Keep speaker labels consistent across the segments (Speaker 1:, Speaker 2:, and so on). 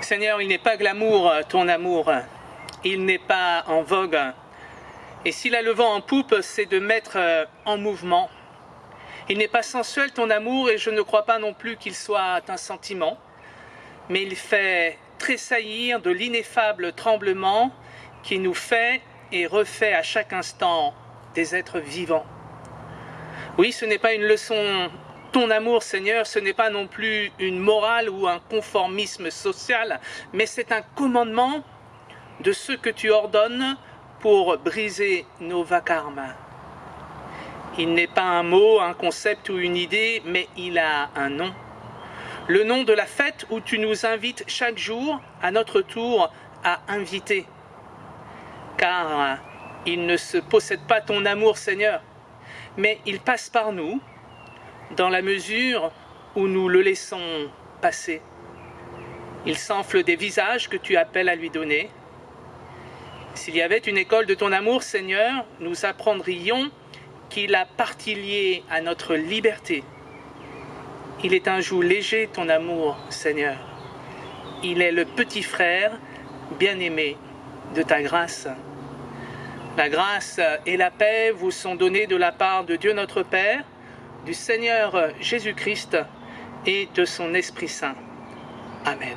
Speaker 1: Seigneur, il n'est pas glamour, ton amour. Il n'est pas en vogue. Et s'il a le vent en poupe, c'est de mettre en mouvement. Il n'est pas sensuel, ton amour, et je ne crois pas non plus qu'il soit un sentiment. Mais il fait tressaillir de l'ineffable tremblement qui nous fait et refait à chaque instant des êtres vivants. Oui, ce n'est pas une leçon, ton amour, Seigneur, ce n'est pas non plus une morale ou un conformisme social, mais c'est un commandement de ce que tu ordonnes pour briser nos vacarmes. Il n'est pas un mot, un concept ou une idée, mais il a un nom. Le nom de la fête où tu nous invites chaque jour, à notre tour, à inviter. Car il ne se possède pas ton amour, Seigneur, mais il passe par nous, dans la mesure où nous le laissons passer. Il s'enfle des visages que tu appelles à lui donner. S'il y avait une école de ton amour, Seigneur, nous apprendrions qu'il a partie liée à notre liberté. Il est un joug léger, ton amour, Seigneur. Il est le petit frère bien-aimé de ta grâce. La grâce et la paix vous sont données de la part de Dieu notre Père, du Seigneur Jésus-Christ et de son Esprit Saint. Amen.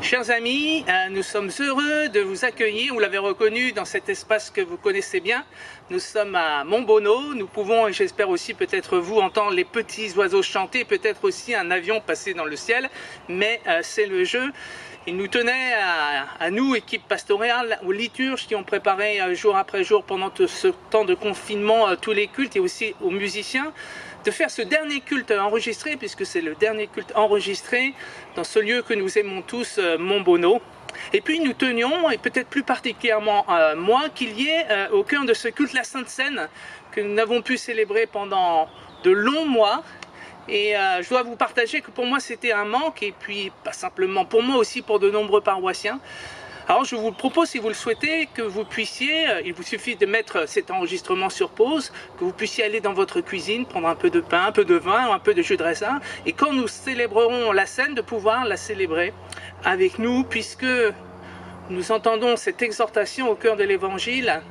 Speaker 1: Chers amis, nous sommes heureux de vous accueillir, vous l'avez reconnu dans cet espace que vous connaissez bien. Nous sommes à Montbonneau, nous pouvons, et j'espère aussi peut-être vous, entendre les petits oiseaux chanter, peut-être aussi un avion passer dans le ciel, mais c'est le jeu. Il nous tenait à nous, équipe pastorale, aux liturges qui ont préparé jour après jour pendant ce temps de confinement tous les cultes et aussi aux musiciens, de faire ce dernier culte enregistré, puisque c'est le dernier culte enregistré dans ce lieu que nous aimons tous, Montbonneau. Et puis nous tenions, et peut-être plus particulièrement moi, qu'il y ait au cœur de ce culte la Sainte Seine, que nous n'avons pu célébrer pendant de longs mois. Et je dois vous partager que pour moi c'était un manque, et puis pas simplement pour moi, aussi pour de nombreux paroissiens. Alors je vous propose, si vous le souhaitez, que vous puissiez, il vous suffit de mettre cet enregistrement sur pause, que vous puissiez aller dans votre cuisine, prendre un peu de pain, un peu de vin, un peu de jus de raisin, et quand nous célébrerons la scène, de pouvoir la célébrer avec nous, puisque nous entendons cette exhortation au cœur de l'Évangile,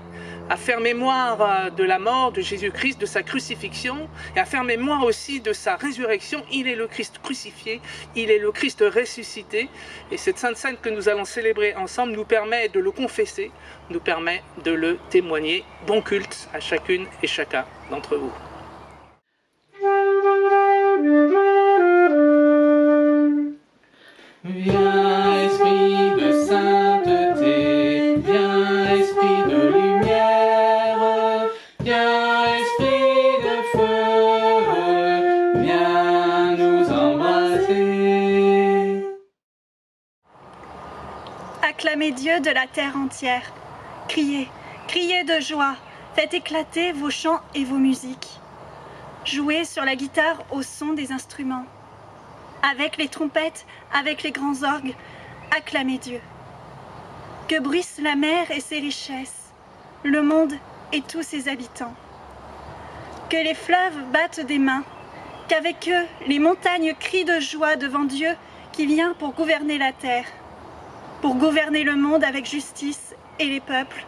Speaker 1: à faire mémoire de la mort de Jésus-Christ, de sa crucifixion, et à faire mémoire aussi de sa résurrection. Il est le Christ crucifié, il est le Christ ressuscité, et cette Sainte Seine que nous allons célébrer ensemble nous permet de le confesser, nous permet de le témoigner. Bon culte à chacune et chacun d'entre vous.
Speaker 2: Viens, esprit de sainteté, viens, esprit de lumière, viens, esprit de feu, viens nous embrasser.
Speaker 3: Acclamez Dieu de la terre entière. Criez, criez de joie, faites éclater vos chants et vos musiques. Jouez sur la guitare au son des instruments. Avec les trompettes, avec les grands orgues, acclamez Dieu. Que bruisse la mer et ses richesses, le monde et tous ses habitants. Que les fleuves battent des mains, qu'avec eux les montagnes crient de joie devant Dieu qui vient pour gouverner la terre, pour gouverner le monde avec justice et les peuples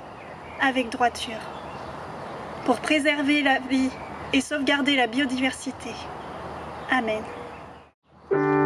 Speaker 3: avec droiture, pour préserver la vie et sauvegarder la biodiversité. Amen.
Speaker 2: Go.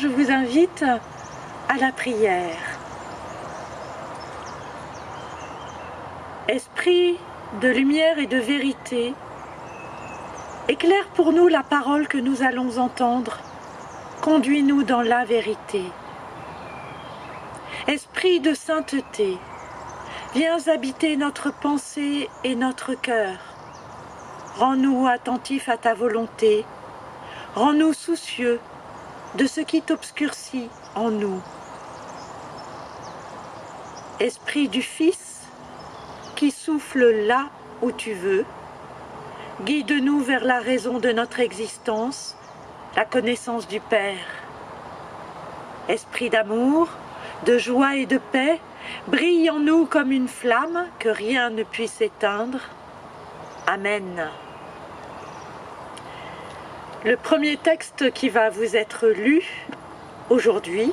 Speaker 4: je vous invite à la prière. Esprit de lumière et de vérité, éclaire pour nous la parole que nous allons entendre. Conduis-nous dans la vérité. Esprit de sainteté, viens habiter notre pensée et notre cœur. Rends-nous attentifs à ta volonté. Rends-nous soucieux de ce qui t'obscurcit en nous. Esprit du Fils, qui souffle là où tu veux, guide-nous vers la raison de notre existence, la connaissance du Père. Esprit d'amour, de joie et de paix, brille en nous comme une flamme que rien ne puisse éteindre. Amen. Le premier texte qui va vous être lu aujourd'hui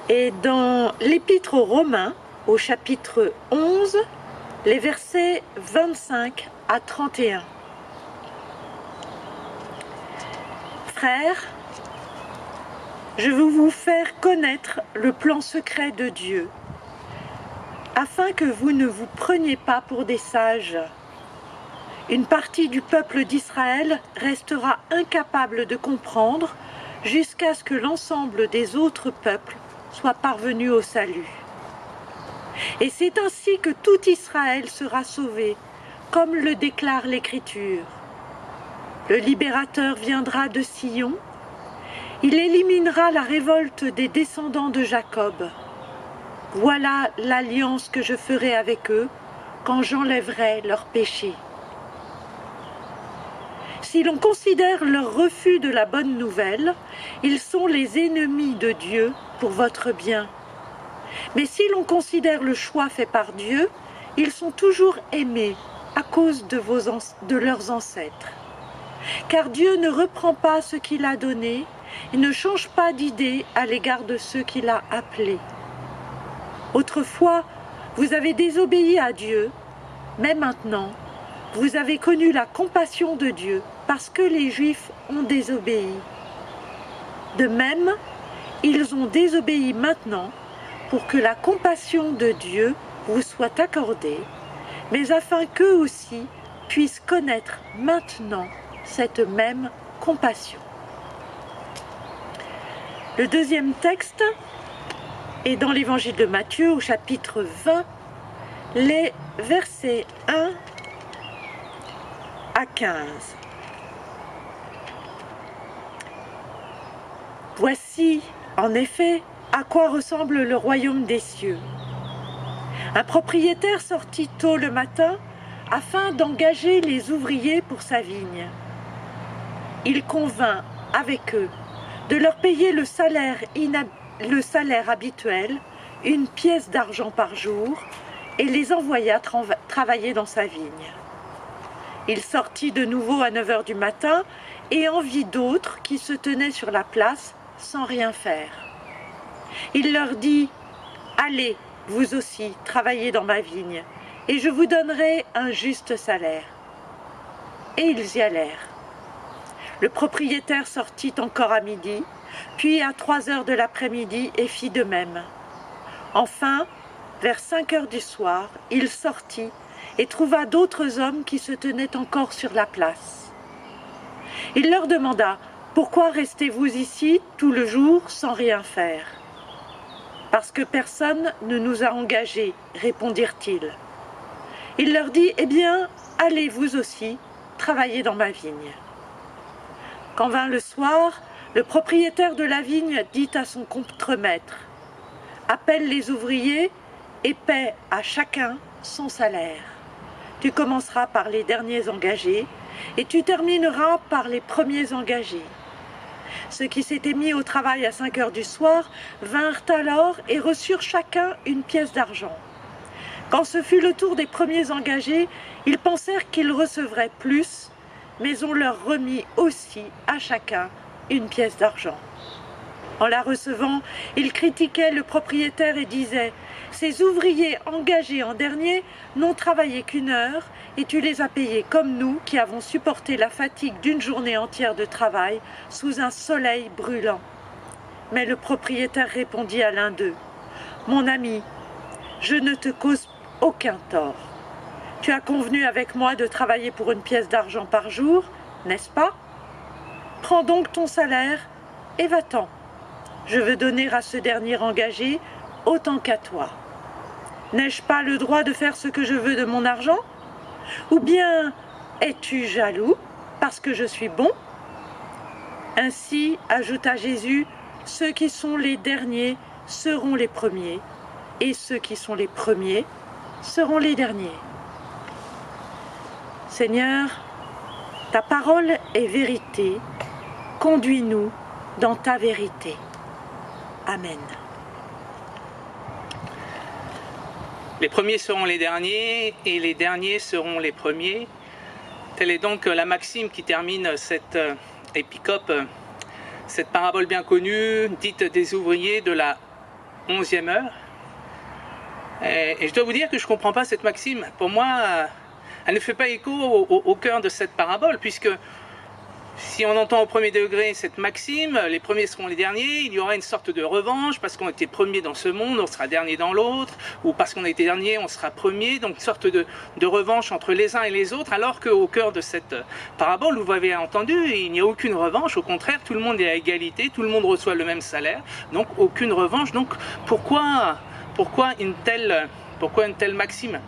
Speaker 4: est dans l'Épître aux Romains, au chapitre 11, les versets 25 à 31. Frères, je veux vous faire connaître le plan secret de Dieu, afin que vous ne vous preniez pas pour des sages. Une partie du peuple d'Israël restera incapable de comprendre jusqu'à ce que l'ensemble des autres peuples soit parvenu au salut. Et c'est ainsi que tout Israël sera sauvé, comme le déclare l'Écriture. Le libérateur viendra de Sion, il éliminera la révolte des descendants de Jacob. Voilà l'alliance que je ferai avec eux quand j'enlèverai leurs péchés. Si l'on considère leur refus de la bonne nouvelle, ils sont les ennemis de Dieu pour votre bien. Mais si l'on considère le choix fait par Dieu, ils sont toujours aimés à cause de leurs ancêtres. Car Dieu ne reprend pas ce qu'il a donné, il ne change pas d'idée à l'égard de ceux qu'il a appelés. Autrefois, vous avez désobéi à Dieu, mais maintenant, vous avez connu la compassion de Dieu parce que les Juifs ont désobéi. De même, ils ont désobéi maintenant pour que la compassion de Dieu vous soit accordée, mais afin qu'eux aussi puissent connaître maintenant cette même compassion. Le deuxième texte est dans l'évangile de Matthieu au chapitre 20, les versets 1 à 15. Voici, en effet, à quoi ressemble le royaume des cieux. Un propriétaire sortit tôt le matin afin d'engager les ouvriers pour sa vigne. Il convint avec eux de leur payer le salaire habituel, une pièce d'argent par jour, et les envoya travailler dans sa vigne. Il sortit de nouveau à 9 heures du matin et en vit d'autres qui se tenaient sur la place sans rien faire. Il leur dit « Allez, vous aussi, travaillez dans ma vigne, et je vous donnerai un juste salaire. » Et ils y allèrent. Le propriétaire sortit encore à midi, puis à 3 heures de l'après-midi et fit de même. Enfin, vers 5 heures du soir, il sortit et trouva d'autres hommes qui se tenaient encore sur la place. Il leur demanda « Pourquoi restez-vous ici tout le jour sans rien faire ?»« Parce que personne ne nous a engagés, répondirent-ils. Il leur dit « Eh bien, allez vous aussi, travailler dans ma vigne. » Quand vint le soir, le propriétaire de la vigne dit à son contremaître « Appelle les ouvriers et paie à chacun son salaire. Tu commenceras par les derniers engagés et tu termineras par les premiers engagés. » Ceux qui s'étaient mis au travail à 5 heures du soir vinrent alors et reçurent chacun une pièce d'argent. Quand ce fut le tour des premiers engagés, ils pensèrent qu'ils recevraient plus, mais on leur remit aussi à chacun une pièce d'argent. En la recevant, ils critiquaient le propriétaire et disaient « Ces ouvriers engagés en dernier n'ont travaillé qu'1 heure et tu les as payés comme nous qui avons supporté la fatigue d'une journée entière de travail sous un soleil brûlant. » Mais le propriétaire répondit à l'un d'eux, « Mon ami, je ne te cause aucun tort. Tu as convenu avec moi de travailler pour une pièce d'argent par jour, n'est-ce pas? Prends donc ton salaire et va-t'en. Je veux donner à ce dernier engagé autant qu'à toi. N'ai-je pas le droit de faire ce que je veux de mon argent? Ou bien es-tu jaloux parce que je suis bon? » Ainsi, ajouta Jésus, ceux qui sont les derniers seront les premiers, et ceux qui sont les premiers seront les derniers. Seigneur, ta parole est vérité, conduis-nous dans ta vérité. Amen.
Speaker 1: Les premiers seront les derniers et les derniers seront les premiers. Telle est donc la maxime qui termine cette épicope, cette parabole bien connue, dite des ouvriers de la 11e heure. Et je dois vous dire que je ne comprends pas cette maxime. Pour moi, elle ne fait pas écho au cœur de cette parabole, puisque si on entend au premier degré cette maxime, les premiers seront les derniers, il y aura une sorte de revanche, parce qu'on était premier dans ce monde, on sera dernier dans l'autre, ou parce qu'on a été dernier, on sera premier, donc une sorte de revanche entre les uns et les autres, alors qu'au cœur de cette parabole, vous avez entendu, il n'y a aucune revanche, au contraire, tout le monde est à égalité, tout le monde reçoit le même salaire, donc aucune revanche. Donc pourquoi une telle maxime?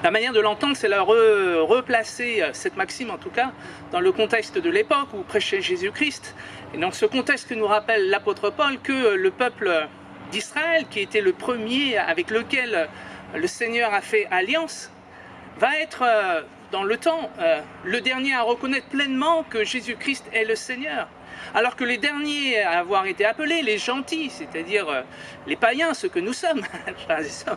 Speaker 1: La manière de l'entendre, c'est la replacer cette maxime, en tout cas, dans le contexte de l'époque où prêchait Jésus-Christ. Et donc ce contexte que nous rappelle l'apôtre Paul, que le peuple d'Israël, qui était le premier avec lequel le Seigneur a fait alliance, va être dans le temps le dernier à reconnaître pleinement que Jésus-Christ est le Seigneur. Alors que les derniers à avoir été appelés, les gentils, c'est-à-dire les païens, ceux que nous sommes,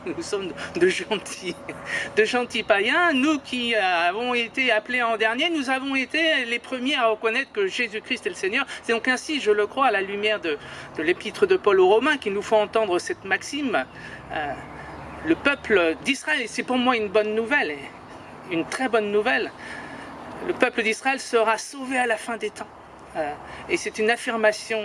Speaker 1: nous sommes de gentils païens, nous qui avons été appelés en dernier, nous avons été les premiers à reconnaître que Jésus-Christ est le Seigneur. C'est donc ainsi, je le crois, à la lumière de l'épître de Paul aux Romains, qu'il nous faut entendre cette maxime. Le peuple d'Israël, et c'est pour moi une bonne nouvelle, une très bonne nouvelle, le peuple d'Israël sera sauvé à la fin des temps. Et c'est une affirmation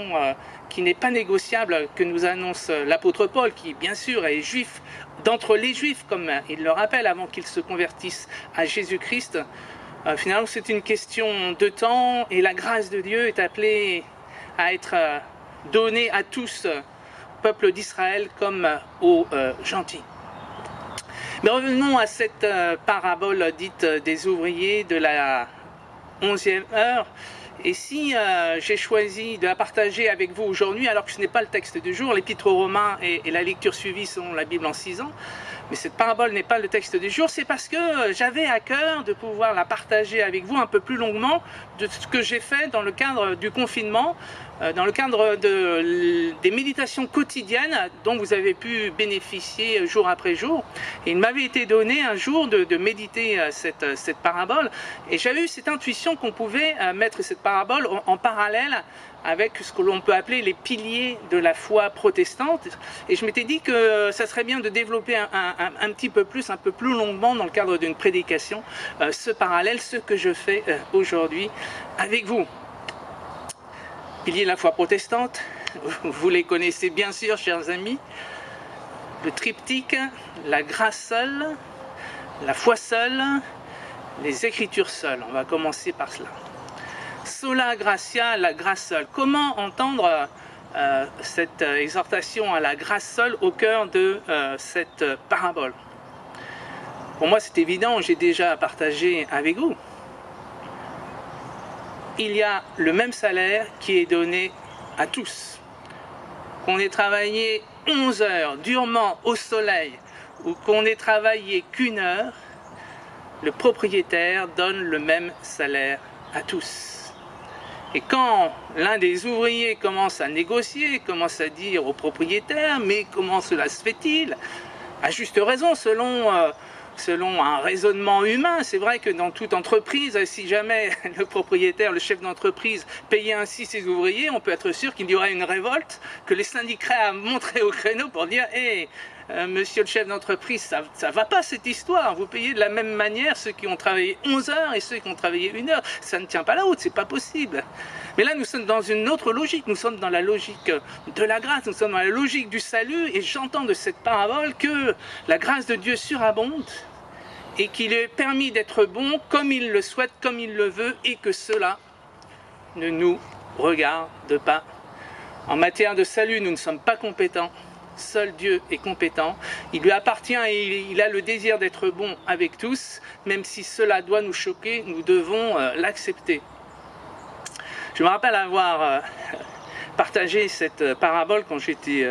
Speaker 1: qui n'est pas négociable que nous annonce l'apôtre Paul, qui bien sûr est juif d'entre les juifs, comme il le rappelle, avant qu'il se convertisse à Jésus-Christ. Finalement, c'est une question de temps et la grâce de Dieu est appelée à être donnée à tous, au peuple d'Israël comme aux gentils. Mais revenons à cette parabole dite des ouvriers de la 11e heure. Et si j'ai choisi de la partager avec vous aujourd'hui, alors que ce n'est pas le texte du jour, l'épître aux Romains et la lecture suivie selon la Bible en 6 ans, mais cette parabole n'est pas le texte du jour, c'est parce que j'avais à cœur de pouvoir la partager avec vous un peu plus longuement de ce que j'ai fait dans le cadre du confinement, dans le cadre des méditations quotidiennes dont vous avez pu bénéficier jour après jour. Et il m'avait été donné un jour de méditer cette parabole, et j'avais eu cette intuition qu'on pouvait mettre cette parabole en parallèle avec ce que l'on peut appeler les piliers de la foi protestante. Et je m'étais dit que ça serait bien de développer un petit peu plus, un peu plus longuement dans le cadre d'une prédication, ce parallèle, ce que je fais aujourd'hui avec vous. Piliers de la foi protestante, vous les connaissez bien sûr, chers amis. Le triptyque, la grâce seule, la foi seule, les Écritures seules. On va commencer par cela. Sola gratia, la grâce seule. Comment entendre cette exhortation à la grâce seule au cœur de cette parabole? Pour moi, c'est évident, j'ai déjà partagé avec vous. Il y a le même salaire qui est donné à tous. Qu'on ait travaillé 11 heures durement au soleil ou qu'on ait travaillé qu'1 heure, le propriétaire donne le même salaire à tous. Et quand l'un des ouvriers commence à négocier, commence à dire au propriétaire, mais comment cela se fait-il? À juste raison, selon un raisonnement humain, c'est vrai que dans toute entreprise, si jamais le propriétaire, le chef d'entreprise payait ainsi ses ouvriers, on peut être sûr qu'il y aurait une révolte, que les syndicats montraient au créneau pour dire « Hey, monsieur le chef d'entreprise, ça va pas cette histoire, vous payez de la même manière ceux qui ont travaillé 11 heures et ceux qui ont travaillé 1 heure, ça ne tient pas la route, c'est pas possible. » Mais là, nous sommes dans une autre logique, nous sommes dans la logique de la grâce, nous sommes dans la logique du salut, et j'entends de cette parabole que la grâce de Dieu surabonde, et qu'il est permis d'être bon comme il le souhaite, comme il le veut, et que cela ne nous regarde pas. En matière de salut, nous ne sommes pas compétents. Seul Dieu est compétent. Il lui appartient et il a le désir d'être bon avec tous. Même si cela doit nous choquer, nous devons l'accepter. Je me rappelle avoir partagé cette parabole quand j'étais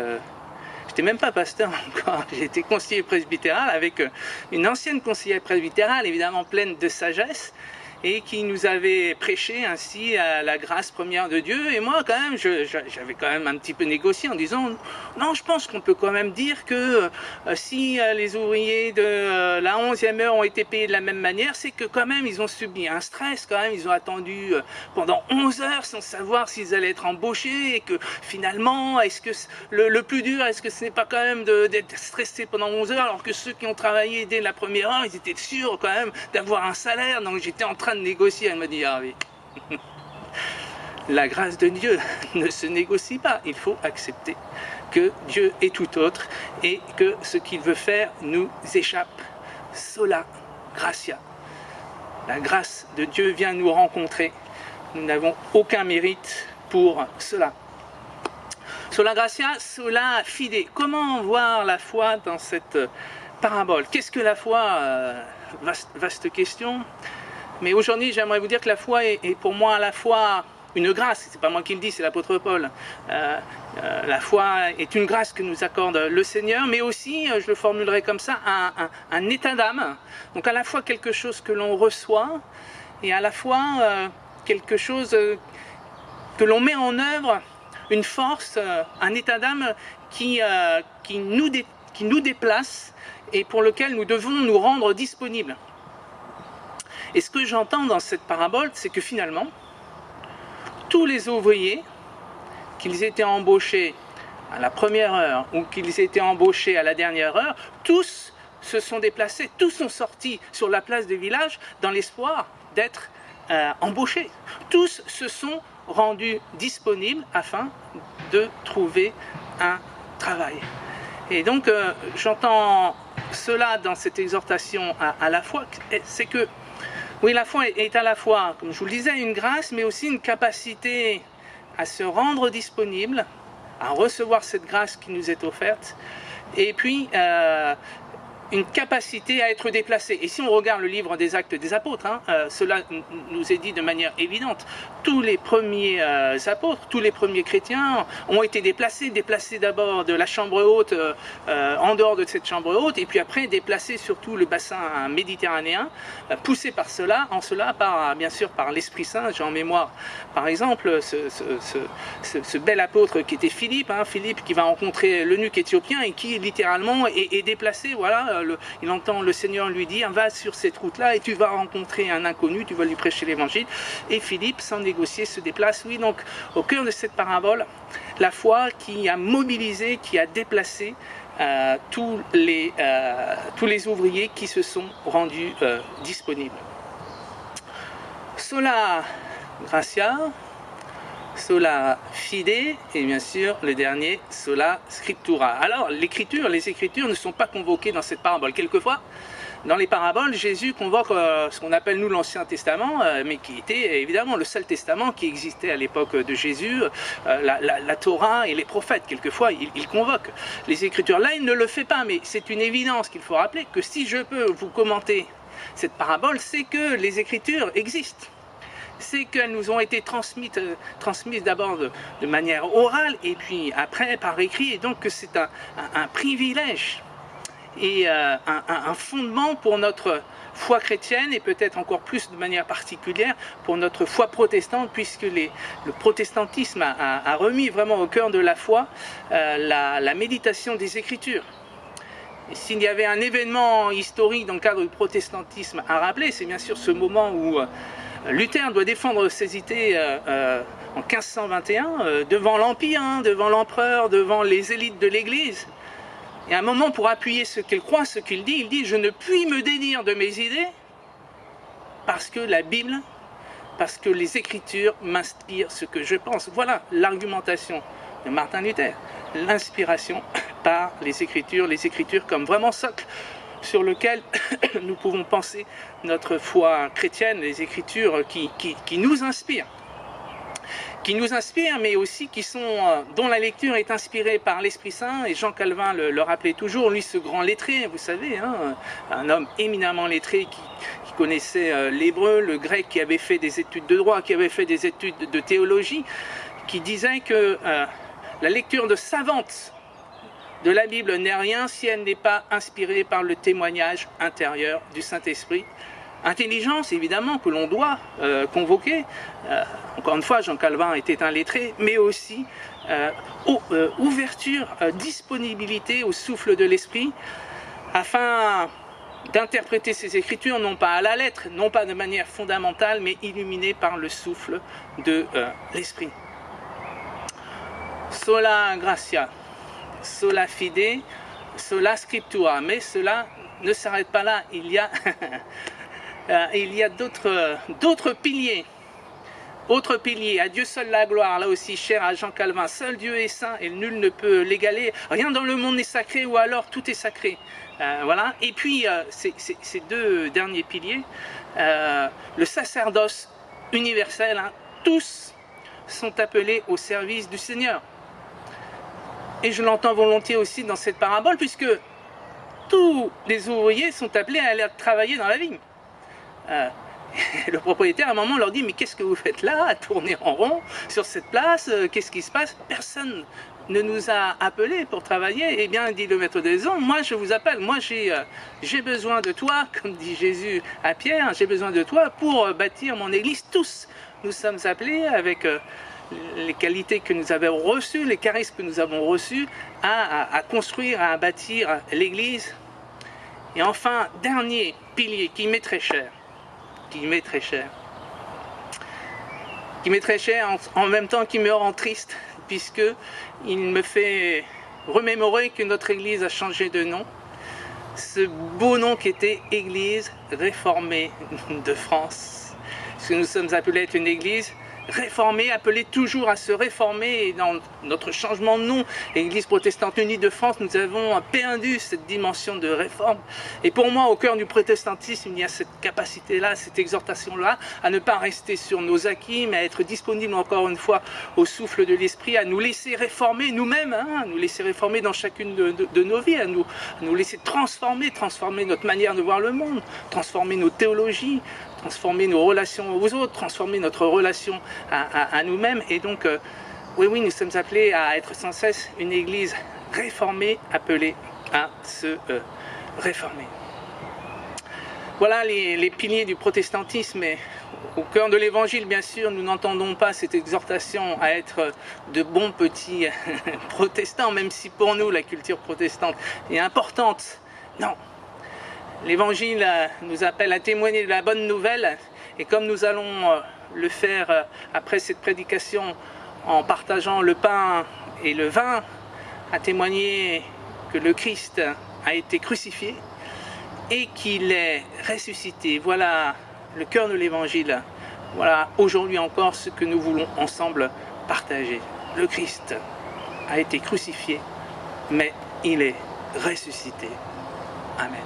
Speaker 1: même pas pasteur encore, j'étais conseiller presbytéral avec une ancienne conseillère presbytérale, évidemment pleine de sagesse, et qui nous avait prêché ainsi à la grâce première de Dieu. Et moi, quand même, j'avais quand même un petit peu négocié en disant non, je pense qu'on peut quand même dire que si les ouvriers de la 11e heure ont été payés de la même manière, c'est que quand même ils ont subi un stress, quand même ils ont attendu pendant 11 heures sans savoir s'ils allaient être embauchés, et que finalement, est-ce que le plus dur, est-ce que ce n'est pas quand même d'être stressé pendant 11 heures, alors que ceux qui ont travaillé dès la première heure, ils étaient sûrs quand même d'avoir un salaire. Donc j'étais en train de négocier. Elle m'a dit ah oui, la grâce de Dieu ne se négocie pas, il faut accepter que Dieu est tout autre et que ce qu'il veut faire nous échappe. Sola gratia, la grâce de Dieu vient nous rencontrer, nous n'avons aucun mérite pour cela. Sola gratia, sola fide. Comment voir la foi dans cette parabole? Qu'est-ce que la foi? Vaste question. Mais aujourd'hui, j'aimerais vous dire que la foi est pour moi à la fois une grâce. C'est pas moi qui le dis, c'est l'apôtre Paul. La foi est une grâce que nous accorde le Seigneur, mais aussi, je le formulerai comme ça, un état d'âme. Donc à la fois quelque chose que l'on reçoit, et à la fois quelque chose que l'on met en œuvre, une force, un état d'âme qui nous déplace et pour lequel nous devons nous rendre disponibles. Et ce que j'entends dans cette parabole, c'est que finalement, tous les ouvriers, qu'ils étaient embauchés à la première heure ou qu'ils étaient embauchés à la dernière heure, tous se sont déplacés, tous sont sortis sur la place du village dans l'espoir d'être embauchés. Tous se sont rendus disponibles afin de trouver un travail. Et donc, j'entends cela dans cette exhortation à la foi, c'est que oui, la foi est à la fois, comme je vous le disais, une grâce, mais aussi une capacité à se rendre disponible, à recevoir cette grâce qui nous est offerte, et puis une capacité à être déplacé. Et si on regarde le livre des Actes des Apôtres, cela nous est dit de manière évidente. Tous les premiers apôtres, tous les premiers chrétiens ont été déplacés d'abord de la chambre haute, en dehors de cette chambre haute, et puis après déplacés sur tout le bassin méditerranéen, poussés par cela, bien sûr par l'Esprit Saint. J'ai en mémoire, par exemple, ce bel apôtre qui était Philippe, Philippe qui va rencontrer l'eunuque éthiopien et qui littéralement est déplacé, voilà. Il entend le Seigneur lui dire va sur cette route-là et tu vas rencontrer un inconnu, tu vas lui prêcher l'évangile. Et Philippe, sans négocier, se déplace. Oui, donc au cœur de cette parabole, la foi qui a mobilisé, qui a déplacé tous les ouvriers qui se sont rendus disponibles. Sola gratia, sola fide, et bien sûr le dernier, sola scriptura. Alors les écritures ne sont pas convoquées dans cette parabole. Quelquefois, dans les paraboles, Jésus convoque ce qu'on appelle nous l'Ancien Testament, mais qui était évidemment le seul testament qui existait à l'époque de Jésus, la Torah et les prophètes. Quelquefois, il convoque les Écritures. Là, il ne le fait pas, mais c'est une évidence qu'il faut rappeler que si je peux vous commenter cette parabole, c'est que les Écritures existent. C'est qu'elles nous ont été transmises d'abord de manière orale et puis après par écrit, et donc que c'est un privilège et un fondement pour notre foi chrétienne, et peut-être encore plus de manière particulière pour notre foi protestante, puisque le protestantisme a remis vraiment au cœur de la foi la méditation des Écritures. Et s'il y avait un événement historique dans le cadre du protestantisme à rappeler, c'est bien sûr ce moment où Luther doit défendre ses idées en 1521 devant l'Empire, devant l'empereur, devant les élites de l'Église. Et à un moment, pour appuyer ce qu'il croit, ce qu'il dit, il dit « Je ne puis me dédire de mes idées parce que la Bible, parce que les Écritures m'inspirent ce que je pense. Voilà l'argumentation de Martin Luther. L'inspiration par les Écritures comme vraiment socle sur lequel nous pouvons penser notre foi chrétienne, les Écritures qui nous inspirent. Qui nous inspirent, mais aussi dont la lecture est inspirée par l'Esprit Saint. Et Jean Calvin le rappelait toujours, lui, ce grand lettré, vous savez, hein, un homme éminemment lettré qui connaissait l'hébreu, le grec, qui avait fait des études de droit, qui avait fait des études de théologie, qui disait que la lecture savante de la Bible n'est rien si elle n'est pas inspirée par le témoignage intérieur du Saint-Esprit. Intelligence, évidemment, que l'on doit convoquer. Encore une fois, Jean Calvin était un lettré, mais aussi ouverture, disponibilité au souffle de l'Esprit, afin d'interpréter ces Écritures, non pas à la lettre, non pas de manière fondamentale, mais illuminée par le souffle de l'Esprit. Sola gratia, sola fide, sola scriptura. Mais cela ne s'arrête pas là, il y a d'autres piliers. Autre pilier, à Dieu seul la gloire, là aussi cher à Jean Calvin. Seul Dieu est saint et nul ne peut l'égaler. Rien dans le monde n'est sacré ou alors tout est sacré. Voilà. Et puis ces deux derniers piliers, le sacerdoce universel, hein, tous sont appelés au service du Seigneur. Et je l'entends volontiers aussi dans cette parabole, puisque tous les ouvriers sont appelés à aller travailler dans la vigne. Le propriétaire, à un moment, leur dit « Mais qu'est-ce que vous faites là, à tourner en rond sur cette place? Qu'est-ce qui se passe? Personne ne nous a appelés pour travailler. » Eh bien, dit le maître des maisons, « Moi, je vous appelle. Moi, j'ai besoin de toi, comme dit Jésus à Pierre, j'ai besoin de toi pour bâtir mon église. Tous, nous sommes appelés avec les qualités que nous avons reçues, les charismes que nous avons reçus, à construire, à bâtir l'église. » Et enfin, dernier pilier qui m'est très cher, qui m'est très cher en même temps qui me rend triste, puisque il me fait remémorer que notre Église a changé de nom. Ce beau nom qui était Église réformée de France. Parce que nous sommes appelés à être une Église réformée, appelée toujours à se réformer. Et dans notre changement de nom, Église protestante unie de France, nous avons perdu cette dimension de réforme. Et pour moi, au cœur du protestantisme, il y a cette capacité-là, cette exhortation-là, à ne pas rester sur nos acquis, mais à être disponible encore une fois au souffle de l'Esprit, à nous laisser réformer nous-mêmes, hein, à nous laisser réformer dans chacune de nos vies, à nous laisser transformer notre manière de voir le monde, transformer nos théologies, transformer nos relations aux autres, transformer notre relation à nous-mêmes. Et donc, oui, nous sommes appelés à être sans cesse une Église réformée, appelée à se réformer. Voilà les piliers du protestantisme. Et au cœur de l'Évangile, bien sûr, nous n'entendons pas cette exhortation à être de bons petits protestants, même si pour nous, la culture protestante est importante. Non. L'Évangile nous appelle à témoigner de la bonne nouvelle, et comme nous allons le faire après cette prédication en partageant le pain et le vin, à témoigner que le Christ a été crucifié et qu'il est ressuscité. Voilà le cœur de l'Évangile. Voilà aujourd'hui encore ce que nous voulons ensemble partager. Le Christ a été crucifié, mais il est ressuscité. Amen.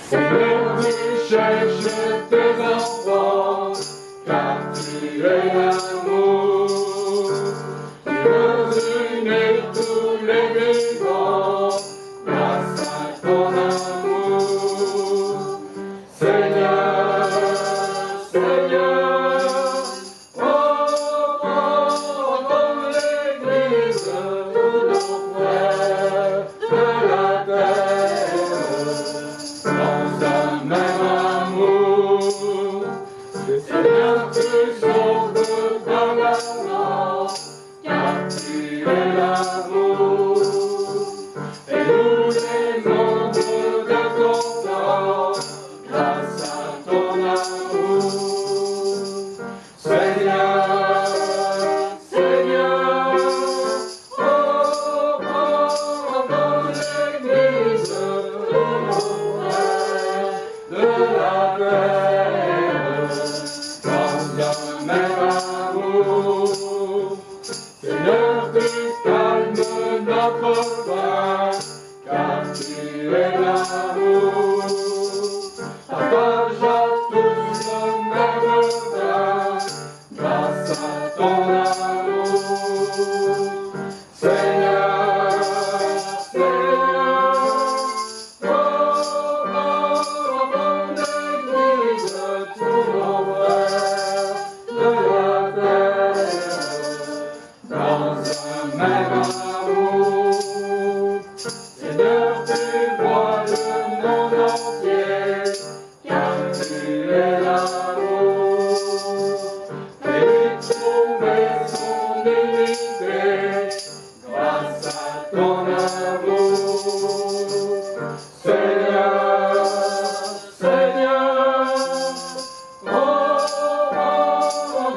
Speaker 2: Seigneur, tu cherches tes enfants, car tu es l'amour. Tu veux unir tous les vivants grâce à ton amour. Seigneur, Seigneur, oh, comme l'Église, tous nos frères de la terre, dans un même amour. Le Seigneur, tu sauves dans la mort, car tu es l'amour. Et nous les membres de ton corps, grâce à ton amour. Seigneur, Seigneur, oh, dans l'Église, tous nos frères de la terre, dans un même amour. Seigneur, tu calmes notre faim, car tu es l'amour. Partage à tous le même pain, grâce à ton amour. Seigneur, Seigneur, oh, dans l'Église, tous nos frères de la terre, dans un même amour. Seigneur, tu vois le monde entier, car tu es l'amour. Et trouver son unité, grâce à ton amour. Seigneur, Seigneur, oh,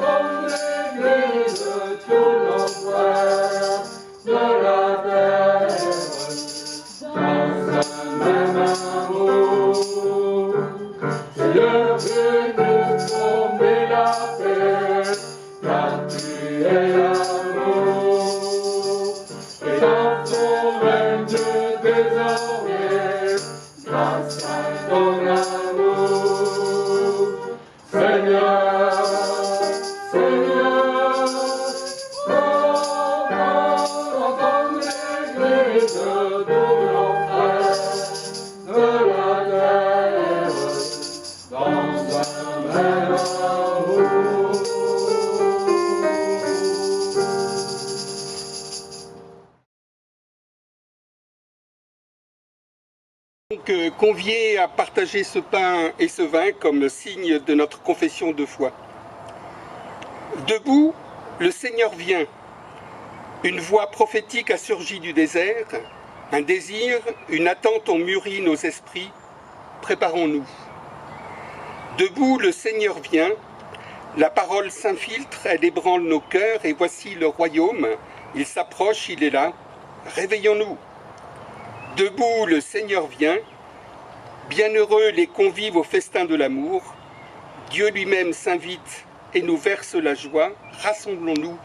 Speaker 2: dans l'Église, tous nos frères de la terre, dans un même amour. Seigneur, viens-nous former la paix, car tu es l'amour. Et dans ton règne désormais, grâce à ton amour. Seigneur, Seigneur, oh, dans l'Église de nos frères de la terre, dans un même amour.
Speaker 5: Donc, conviés à partager ce pain et ce vin comme signe de notre confession de foi. Debout, le Seigneur vient. Une voix prophétique a surgi du désert. Un désir, une attente ont mûri nos esprits. Préparons-nous. Debout, le Seigneur vient. La parole s'infiltre, elle ébranle nos cœurs, et voici le royaume. Il s'approche, il est là. Réveillons-nous. Debout, le Seigneur vient. Bienheureux les convives au festin de l'amour. Dieu lui-même s'invite et nous verse la joie. Rassemblons-nous,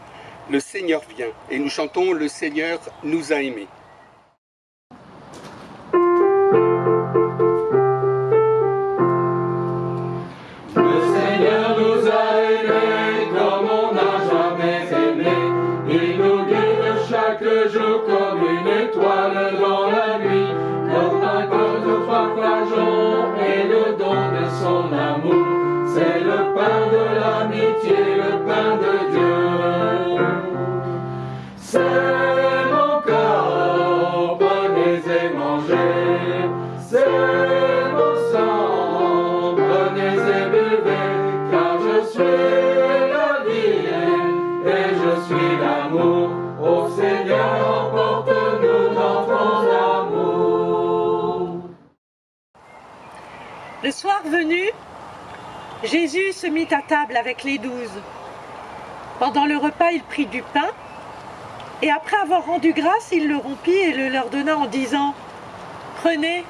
Speaker 5: le Seigneur vient. Et nous chantons « Le Seigneur nous a aimés ».
Speaker 2: Le Seigneur nous a aimés comme on n'a jamais aimé. Il nous guide chaque jour comme une étoile dans la nuit. Comme un corps nous partageons et le don de son amour. C'est le pain de l'amitié, le pain de Dieu. C'est mon corps, prenez et mangez. C'est mon sang, prenez et buvez. Car je suis la vie et je suis l'amour. Ô Seigneur, emporte-nous dans ton amour.
Speaker 4: Le soir venu, Jésus se mit à table avec les 12. Pendant le repas, il prit du pain, et après avoir rendu grâce, il le rompit et le leur donna en disant « Prenez,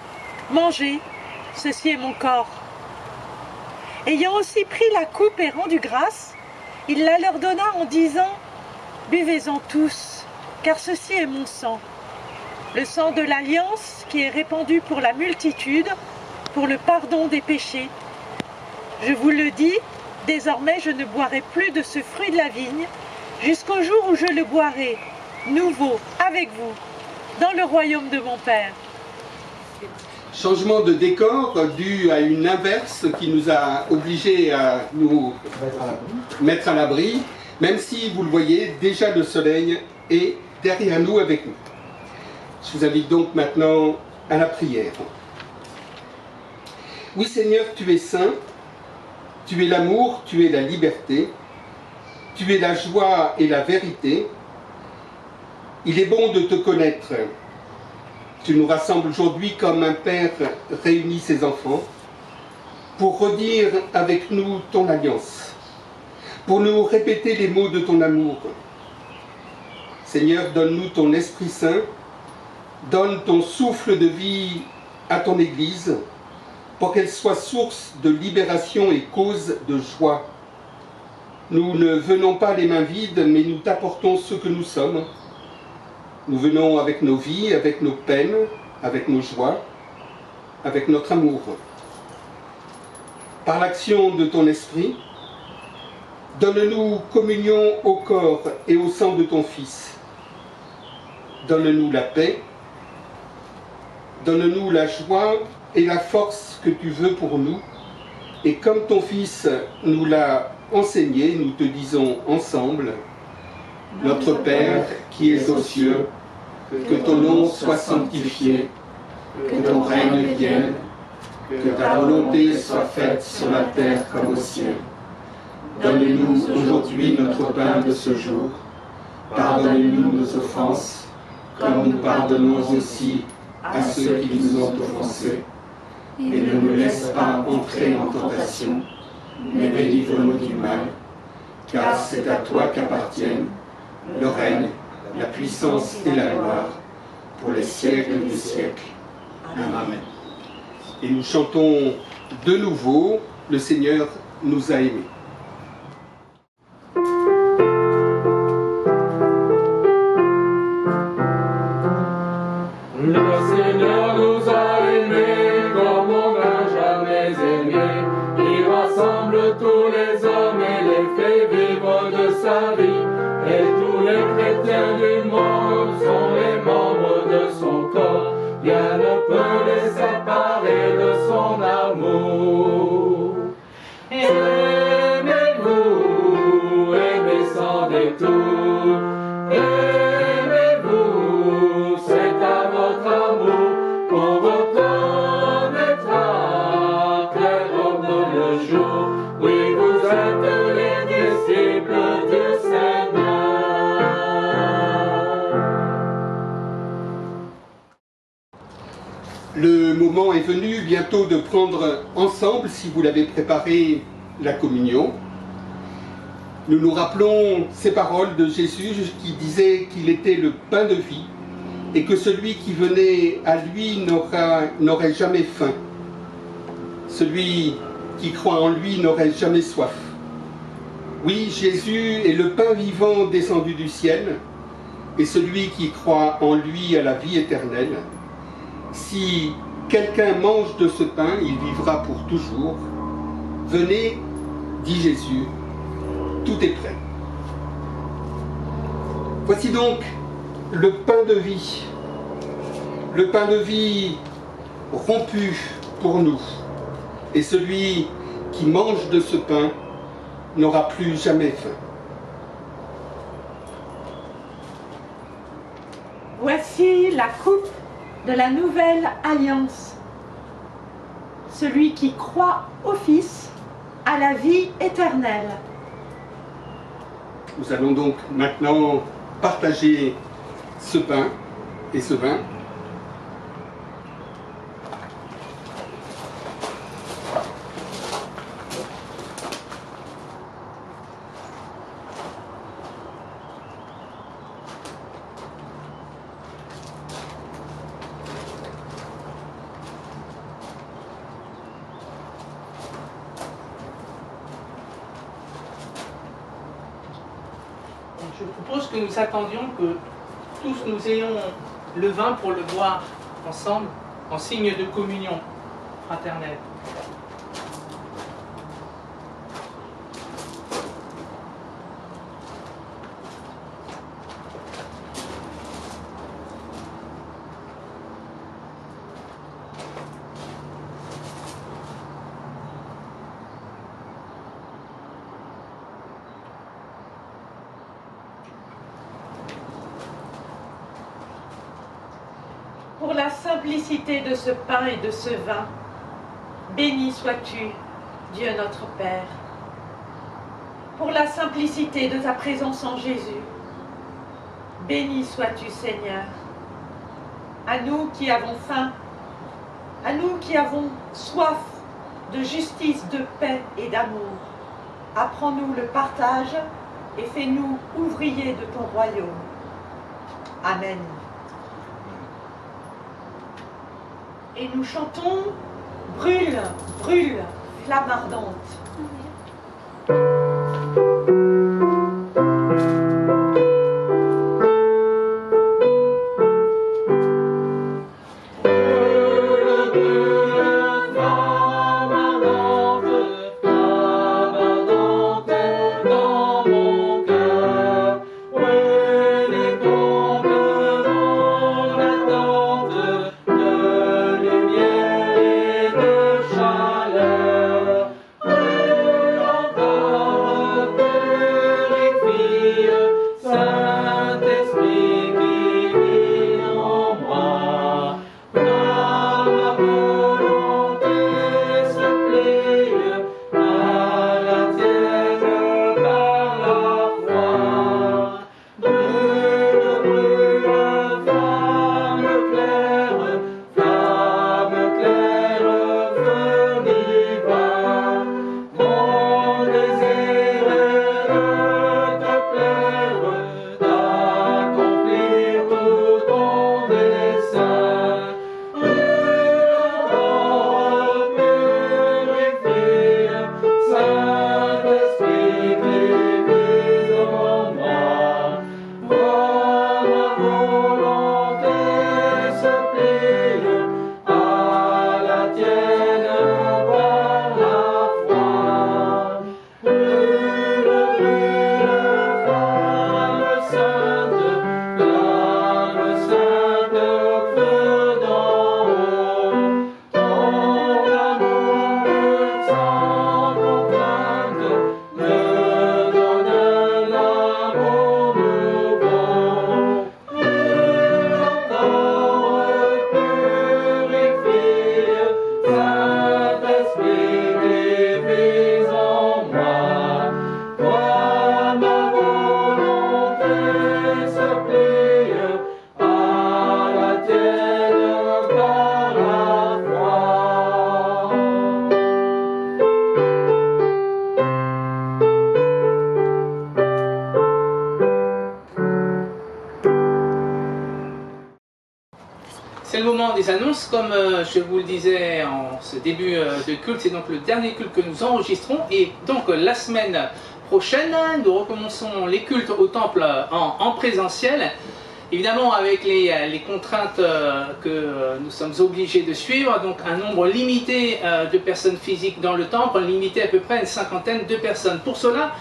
Speaker 4: mangez, ceci est mon corps. » Ayant aussi pris la coupe et rendu grâce, il la leur donna en disant « Buvez-en tous, car ceci est mon sang, le sang de l'alliance qui est répandu pour la multitude, pour le pardon des péchés. Je vous le dis, désormais je ne boirai plus de ce fruit de la vigne, jusqu'au jour où je le boirai, nouveau, avec vous, dans le royaume de mon Père. »
Speaker 5: Changement de décor dû à une inverse qui nous a obligés à nous mettre à l'abri, même si, vous le voyez, déjà le soleil est derrière nous avec nous. Je vous invite donc maintenant à la prière. Oui Seigneur, tu es saint, tu es l'amour, tu es la liberté, tu es la joie et la vérité. Il est bon de te connaître. Tu nous rassembles aujourd'hui comme un père réunit ses enfants pour redire avec nous ton alliance, pour nous répéter les mots de ton amour. Seigneur, donne-nous ton Esprit Saint, donne ton souffle de vie à ton Église pour qu'elle soit source de libération et cause de joie. Nous ne venons pas les mains vides, mais nous t'apportons ce que nous sommes. Nous venons avec nos vies, avec nos peines, avec nos joies, avec notre amour. Par l'action de ton esprit, donne-nous communion au corps et au sang de ton Fils. Donne-nous la paix, donne-nous la joie et la force que tu veux pour nous. Et comme ton Fils nous l'a enseigné, nous te disons ensemble, notre Père qui es aux cieux, que ton nom soit sanctifié, que ton règne vienne, que ta volonté soit faite sur la terre comme au ciel. Donne-nous aujourd'hui notre pain de ce jour. Pardonne-nous nos offenses, comme nous pardonnons aussi à ceux qui nous ont offensés. Et ne nous laisse pas entrer en tentation, mais délivre-nous du mal, car c'est à toi qu'appartiennent le règne, la puissance et la gloire, pour les siècles des siècles. Amen. Et nous chantons de nouveau, le Seigneur nous a aimés.
Speaker 2: Le Seigneur nous a aimés comme on n'a jamais aimé. Il rassemble tous les hommes et les fait vivre de sa vie. Et tous les chrétiens du monde sont les membres de son corps. Rien ne peut les séparer de son amour. Aimez-vous, aimez sans détour. Aimez-vous, c'est à votre amour qu'on reconnaîtra clair comme le jour. Oui, vous êtes les disciples du Seigneur.
Speaker 5: Le moment est venu bientôt de prendre ensemble, si vous l'avez préparé, la communion. Nous nous rappelons ces paroles de Jésus qui disait qu'il était le pain de vie et que celui qui venait à lui n'aurait jamais faim. Celui qui croit en lui n'aurait jamais soif. Oui, Jésus est le pain vivant descendu du ciel et celui qui croit en lui a la vie éternelle. Si quelqu'un mange de ce pain, il vivra pour toujours. Venez, dit Jésus, tout est prêt. Voici donc le pain de vie rompu pour nous. Et celui qui mange de ce pain n'aura plus jamais faim.
Speaker 4: Voici la coupe de la nouvelle alliance. Celui qui croit au Fils a la vie éternelle.
Speaker 5: Nous allons donc maintenant partager ce pain et ce vin.
Speaker 1: Je propose que nous attendions que tous nous ayons le vin pour le boire ensemble, en signe de communion. fraternelle.
Speaker 4: Pour la simplicité de ce pain et de ce vin, béni sois-tu, Dieu notre Père. Pour la simplicité de ta présence en Jésus, béni sois-tu, Seigneur. À nous qui avons faim, à nous qui avons soif de justice, de paix et d'amour, apprends-nous le partage et fais-nous ouvriers de ton royaume. Amen. Et nous chantons « Brûle, brûle, flamme ardente ».
Speaker 1: C'est le moment des annonces, comme je vous le disais en ce début de culte, c'est donc le dernier culte que nous enregistrons, et donc la semaine prochaine, nous recommençons les cultes au temple en présentiel, évidemment avec les contraintes que nous sommes obligés de suivre, donc un nombre limité de personnes physiques dans le temple, limité à peu près à une cinquantaine de personnes. Pour cela,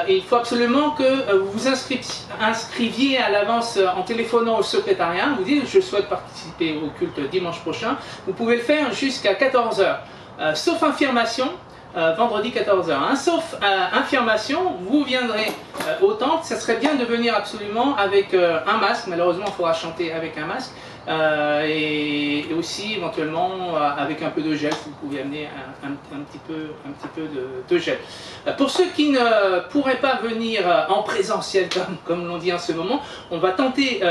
Speaker 1: il faut absolument que vous vous inscriviez à l'avance en téléphonant au secrétariat. Vous dites je souhaite participer au culte dimanche prochain. Vous pouvez le faire jusqu'à 14 h, sauf infirmation, vendredi 14 h. Sauf infirmation, vous viendrez au temple. Ça serait bien de venir absolument avec un masque. Malheureusement, il faudra chanter avec un masque. Et aussi éventuellement avec un peu de gel, vous pouvez amener un petit peu de gel. Pour ceux qui ne pourraient pas venir en présentiel comme l'on dit en ce moment, on va tenter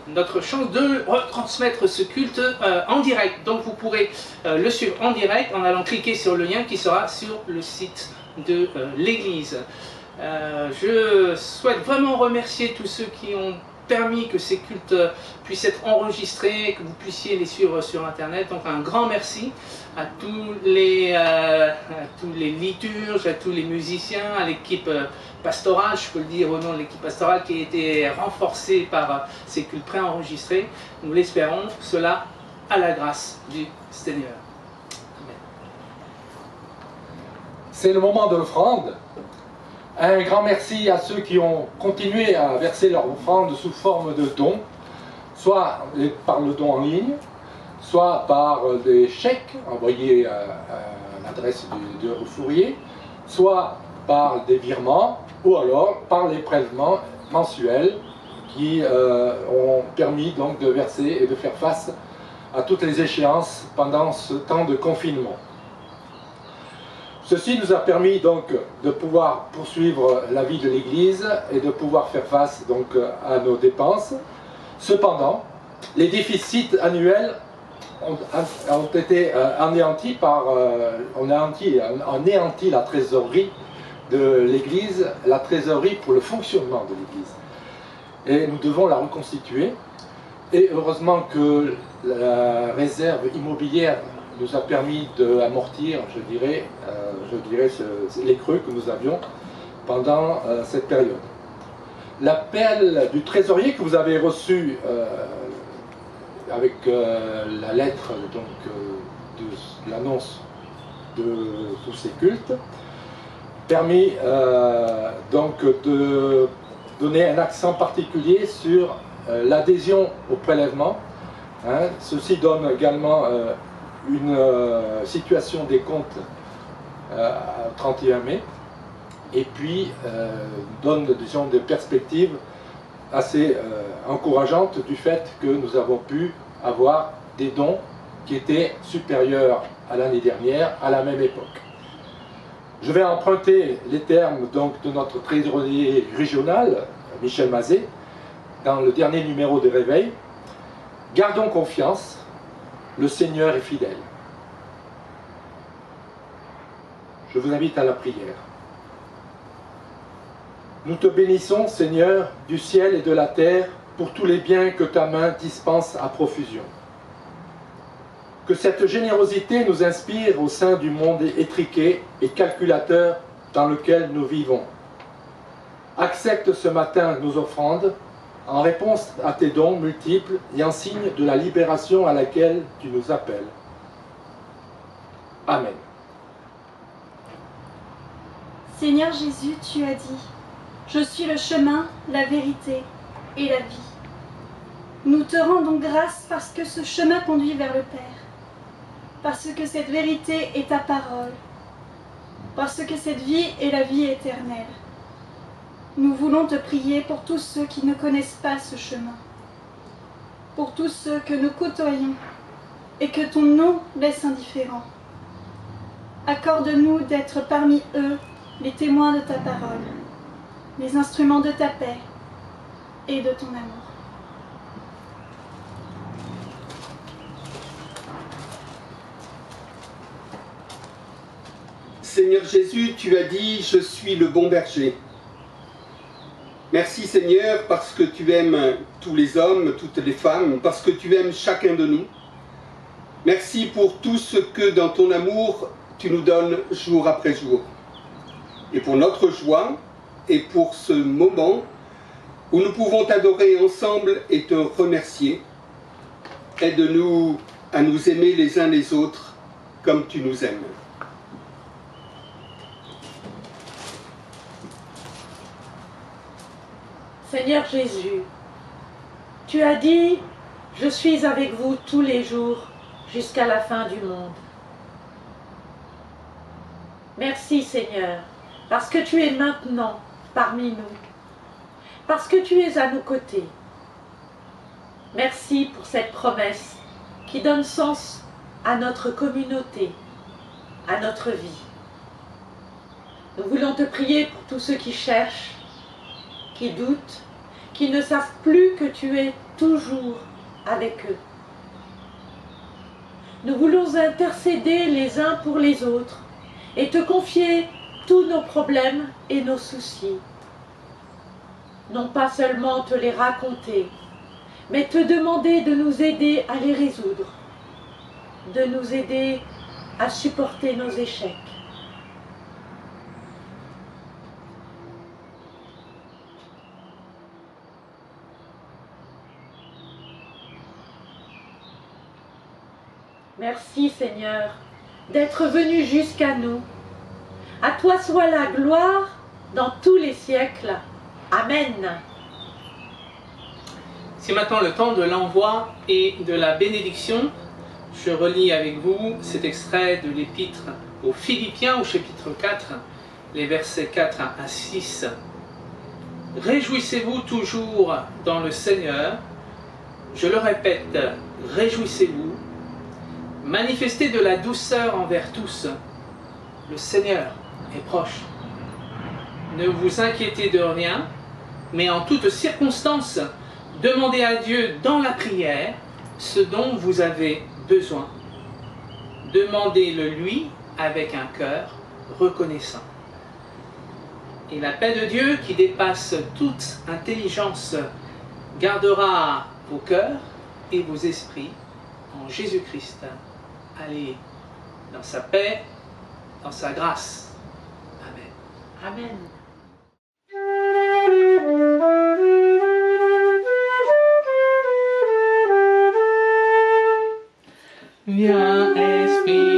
Speaker 1: notre chance de retransmettre ce culte en direct. Donc vous pourrez le suivre en direct en allant cliquer sur le lien qui sera sur le site de l'église. Je souhaite vraiment remercier tous ceux qui ont permis que ces cultes puissent être enregistrés, que vous puissiez les suivre sur internet. Donc un grand merci à tous les liturges, à tous les musiciens, à l'équipe pastorale, je peux le dire au nom de l'équipe pastorale qui a été renforcée par ces cultes préenregistrés. Nous l'espérons, cela à la grâce du Seigneur. Amen.
Speaker 6: C'est le moment de l'offrande. Un grand merci à ceux qui ont continué à verser leur offrande sous forme de dons, soit par le don en ligne, soit par des chèques envoyés à l'adresse du fourrier, soit par des virements, ou alors par les prélèvements mensuels qui ont permis donc de verser et de faire face à toutes les échéances pendant ce temps de confinement. Ceci nous a permis donc de pouvoir poursuivre la vie de l'Église et de pouvoir faire face donc à nos dépenses. Cependant, les déficits annuels ont été anéantis par on a anéanti la trésorerie de l'Église, la trésorerie pour le fonctionnement de l'Église. Et nous devons la reconstituer. Et heureusement que la réserve immobilière nous a permis d'amortir, je dirais les creux que nous avions pendant cette période. L'appel du trésorier que vous avez reçu avec la lettre de l'annonce de tous ces cultes permis donc de donner un accent particulier sur l'adhésion au prélèvement. Ceci donne également une situation des comptes au 31 mai et puis donne disons, des perspectives assez encourageantes du fait que nous avons pu avoir des dons qui étaient supérieurs à l'année dernière à la même époque. Je vais emprunter les termes donc, de notre trésorier régional, Michel Mazet, dans le dernier numéro de Réveil. Gardons confiance, le Seigneur est fidèle. Je vous invite à la prière. Nous te bénissons, Seigneur, du ciel et de la terre, pour tous les biens que ta main dispense à profusion. Que cette générosité nous inspire au sein du monde étriqué et calculateur dans lequel nous vivons. Accepte ce matin nos offrandes en réponse à tes dons multiples et en signe de la libération à laquelle tu nous appelles. Amen.
Speaker 3: Seigneur Jésus, tu as dit, « Je suis le chemin, la vérité et la vie. » Nous te rendons grâce parce que ce chemin conduit vers le Père, parce que cette vérité est ta parole, parce que cette vie est la vie éternelle. Nous voulons te prier pour tous ceux qui ne connaissent pas ce chemin, pour tous ceux que nous côtoyons et que ton nom laisse indifférents. Accorde-nous d'être parmi eux les témoins de ta parole, les instruments de ta paix et de ton amour.
Speaker 5: Seigneur Jésus, tu as dit « Je suis le bon berger ». Merci Seigneur parce que tu aimes tous les hommes, toutes les femmes, parce que tu aimes chacun de nous. Merci pour tout ce que dans ton amour tu nous donnes jour après jour. Et pour notre joie et pour ce moment où nous pouvons t'adorer ensemble et te remercier, aide-nous à nous aimer les uns les autres comme tu nous aimes.
Speaker 4: Seigneur Jésus, tu as dit « Je suis avec vous tous les jours jusqu'à la fin du monde ». Merci Seigneur, parce que tu es maintenant parmi nous, parce que tu es à nos côtés. Merci pour cette promesse qui donne sens à notre communauté, à notre vie. Nous voulons te prier pour tous ceux qui cherchent, qui doutent, qui ne savent plus que tu es toujours avec eux. Nous voulons intercéder les uns pour les autres et te confier tous nos problèmes et nos soucis. Non pas seulement te les raconter, mais te demander de nous aider à les résoudre, de nous aider à supporter nos échecs. Merci Seigneur d'être venu jusqu'à nous. À toi soit la gloire dans tous les siècles. Amen.
Speaker 1: C'est maintenant le temps de l'envoi et de la bénédiction. Je relis avec vous cet extrait de l'épître aux Philippiens au chapitre 4, les versets 4 à 6. Réjouissez-vous toujours dans le Seigneur. Je le répète, réjouissez-vous. Manifestez de la douceur envers tous. Le Seigneur est proche. Ne vous inquiétez de rien, mais en toutes circonstances, demandez à Dieu dans la prière ce dont vous avez besoin. Demandez-le lui avec un cœur reconnaissant. Et la paix de Dieu qui dépasse toute intelligence gardera vos cœurs et vos esprits en Jésus-Christ. Allez dans sa paix, dans sa grâce. Amen.
Speaker 4: Amen.
Speaker 1: Viens, Esprit